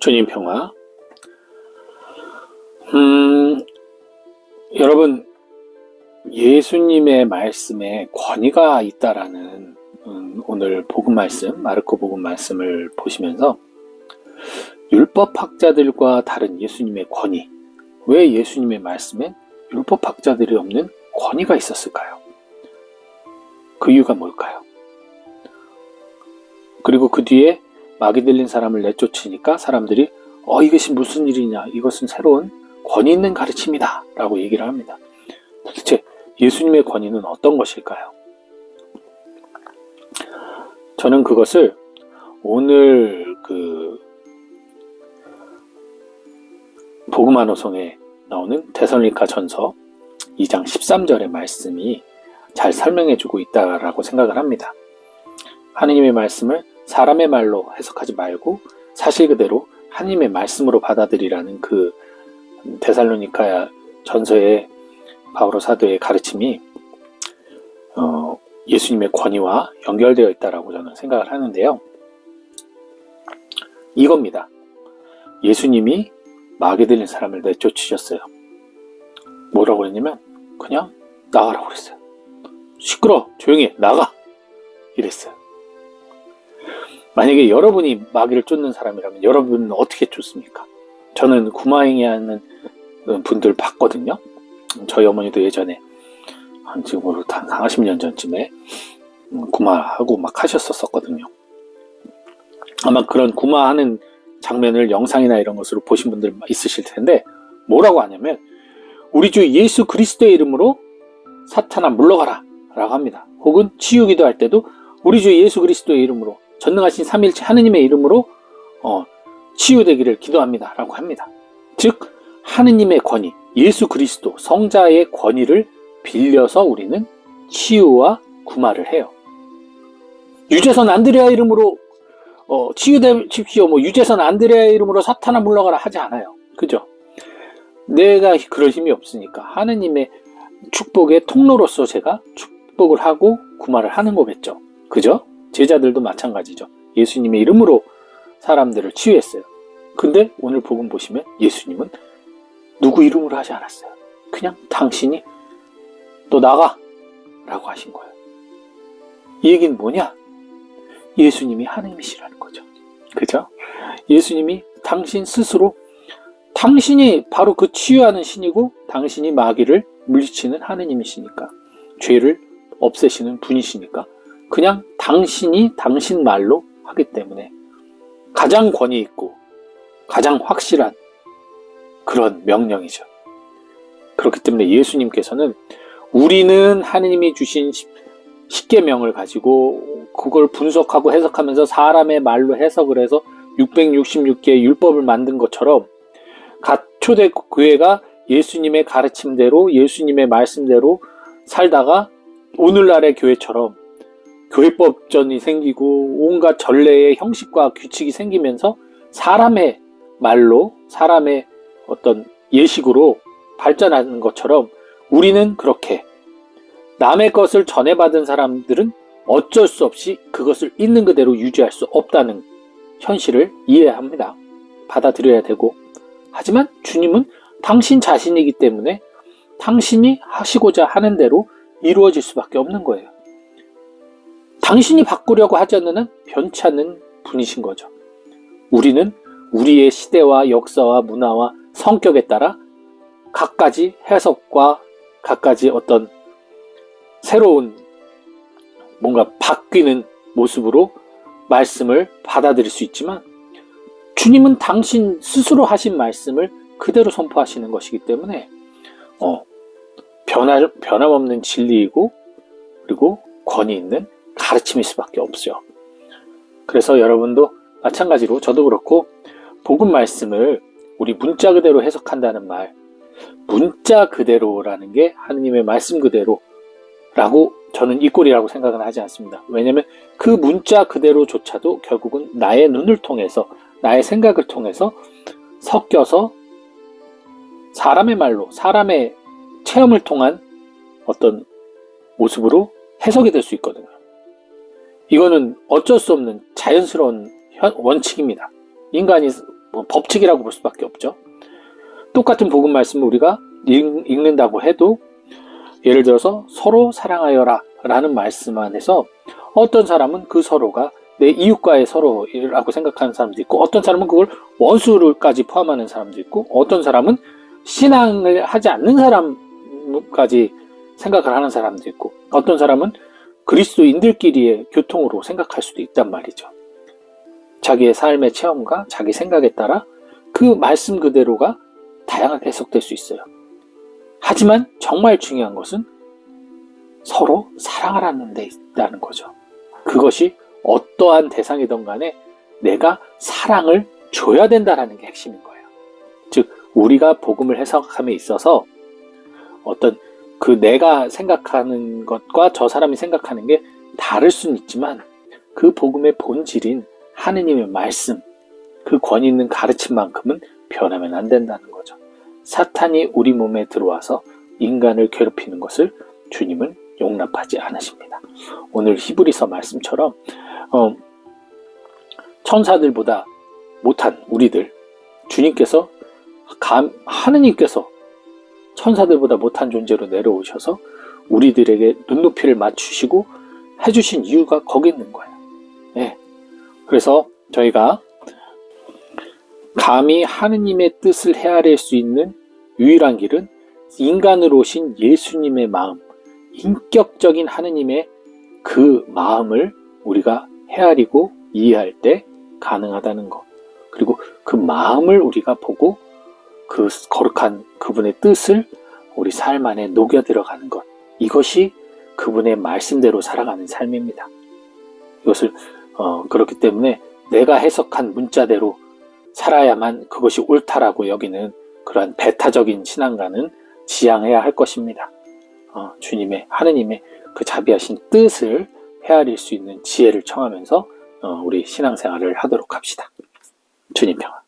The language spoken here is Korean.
주님 평화. 여러분, 예수님의 말씀에 권위가 있다라는 오늘 복음 말씀, 마르코 복음 말씀을 보시면서 율법학자들과 다른 예수님의 권위, 왜 예수님의 말씀에 율법학자들이 없는 권위가 있었을까요? 그 이유가 뭘까요? 그리고 그 뒤에 마귀 들린 사람을 내쫓으니까 사람들이 이것이 무슨 일이냐, 이것은 새로운 권위 있는 가르침이다 라고 얘기를 합니다. 도대체 예수님의 권위는 어떤 것일까요? 저는 그것을 오늘 복음화노송에 나오는 데살로니가 전서 2장 13절의 말씀이 잘 설명해주고 있다라고 생각을 합니다. 하느님의 말씀을 사람의 말로 해석하지 말고 사실 그대로 하느님의 말씀으로 받아들이라는 그 데살로니가 전서의 바오로 사도의 가르침이 예수님의 권위와 연결되어 있다라고 저는 생각을 하는데요. 이겁니다. 예수님이 마귀 들린 사람을 내쫓으셨어요. 뭐라고 그랬냐면 그냥 나가라고 그랬어요. 시끄러, 조용히 해, 나가! 이랬어요. 만약에 여러분이 마귀를 쫓는 사람이라면 여러분은 어떻게 쫓습니까? 저는 구마행위 하는 분들 봤거든요. 저희 어머니도 예전에 지금으로 한 40년 전쯤에 구마하고 막 하셨었거든요. 아마 그런 구마하는 장면을 영상이나 이런 것으로 보신 분들 있으실 텐데 뭐라고 하냐면 우리 주 예수 그리스도의 이름으로 사탄아 물러가라 라고 합니다. 혹은 치유기도 할 때도 우리 주 예수 그리스도의 이름으로 전능하신 삼위일체 하느님의 이름으로 치유되기를 기도합니다 라고 합니다. 즉 하느님의 권위, 예수 그리스도 성자의 권위를 빌려서 우리는 치유와 구마를 해요. 유재선 안드레아 이름으로 치유되십시오, 유재선 안드레아 이름으로 사탄아 물러가라 하지 않아요. 그죠? 내가 그럴 힘이 없으니까 하느님의 축복의 통로로서 제가 축복을 하고 구마를 하는 거겠죠. 그죠? 제자들도 마찬가지죠. 예수님의 이름으로 사람들을 치유했어요. 근데 오늘 복음 보시면 예수님은 누구 이름으로 하지 않았어요. 그냥 당신이 너 나가 라고 하신 거예요. 이 얘기는 뭐냐? 예수님이 하느님이시라는 거죠. 그죠? 예수님이 당신 스스로 당신이 바로 그 치유하는 신이고 당신이 마귀를 물리치는 하느님이시니까 죄를 없애시는 분이시니까 그냥 당신이 당신 말로 하기 때문에 가장 권위 있고 가장 확실한 그런 명령이죠. 그렇기 때문에 예수님께서는 우리는 하느님이 주신 십계명을 가지고 그걸 분석하고 해석하면서 사람의 말로 해석을 해서 666개의 율법을 만든 것처럼 초대 교회가 예수님의 가르침대로 예수님의 말씀대로 살다가 오늘날의 교회처럼 교회법전이 생기고 온갖 전례의 형식과 규칙이 생기면서 사람의 말로 사람의 어떤 예식으로 발전하는 것처럼 우리는 그렇게 남의 것을 전해받은 사람들은 어쩔 수 없이 그것을 있는 그대로 유지할 수 없다는 현실을 이해합니다. 받아들여야 되고 하지만 주님은 당신 자신이기 때문에 당신이 하시고자 하는 대로 이루어질 수밖에 없는 거예요. 당신이 바꾸려고 하지 않는 한 변치 않는 분이신 거죠. 우리는 우리의 시대와 역사와 문화와 성격에 따라 갖가지 해석과 갖가지 어떤 새로운 뭔가 바뀌는 모습으로 말씀을 받아들일 수 있지만 주님은 당신 스스로 하신 말씀을 그대로 선포하시는 것이기 때문에 변함없는 진리이고 그리고 권위 있는 가르침일 수밖에 없어요. 그래서 여러분도 마찬가지로 저도 그렇고 복음 말씀을 우리 문자 그대로 해석한다는 말, 문자 그대로라는 게 하느님의 말씀 그대로라고 저는 이 꼴이라고 생각은 하지 않습니다. 왜냐하면 그 문자 그대로조차도 결국은 나의 눈을 통해서 나의 생각을 통해서 섞여서 사람의 말로 사람의 체험을 통한 어떤 모습으로 해석이 될 수 있거든요. 이거는 어쩔 수 없는 자연스러운 원칙입니다. 인간이 뭐 법칙이라고 볼 수밖에 없죠. 똑같은 복음 말씀을 우리가 읽는다고 해도 예를 들어서 서로 사랑하여라 라는 말씀 안에서 어떤 사람은 그 서로가 내 이웃과의 서로라고 생각하는 사람도 있고, 어떤 사람은 그걸 원수를까지 포함하는 사람도 있고, 어떤 사람은 신앙을 하지 않는 사람까지 생각을 하는 사람도 있고, 어떤 사람은 그리스도인들끼리의 교통으로 생각할 수도 있단 말이죠. 자기의 삶의 체험과 자기 생각에 따라 그 말씀 그대로가 다양하게 해석될 수 있어요. 하지만 정말 중요한 것은 서로 사랑하라는 데 있다는 거죠. 그것이 어떠한 대상이든 간에 내가 사랑을 줘야 된다는 게 핵심인 거예요. 즉, 우리가 복음을 해석함에 있어서 어떤 그 내가 생각하는 것과 저 사람이 생각하는 게 다를 수는 있지만, 그 복음의 본질인 하느님의 말씀, 그 권위 있는 가르침만큼은 변하면 안 된다는 거죠. 사탄이 우리 몸에 들어와서 인간을 괴롭히는 것을 주님은 용납하지 않으십니다. 오늘 히브리서 말씀처럼 천사들보다 못한 우리들, 주님께서 하느님께서 천사들보다 못한 존재로 내려오셔서 우리들에게 눈높이를 맞추시고 해주신 이유가 거기 있는 거예요. 네. 그래서 저희가 감히 하느님의 뜻을 헤아릴 수 있는 유일한 길은 인간으로 오신 예수님의 마음, 인격적인 하느님의 그 마음을 우리가 헤아리고 이해할 때 가능하다는 것, 그리고 그 마음을 우리가 보고 그 거룩한 그분의 뜻을 우리 삶 안에 녹여 들어가는 것, 이것이 그분의 말씀대로 살아가는 삶입니다. 이것을 그렇기 때문에 내가 해석한 문자대로 살아야만 그것이 옳다라고 여기는 그러한 배타적인 신앙가는 지양해야 할 것입니다. 주님의, 하느님의 그 자비하신 뜻을 헤아릴 수 있는 지혜를 청하면서 우리 신앙생활을 하도록 합시다. 주님 평안.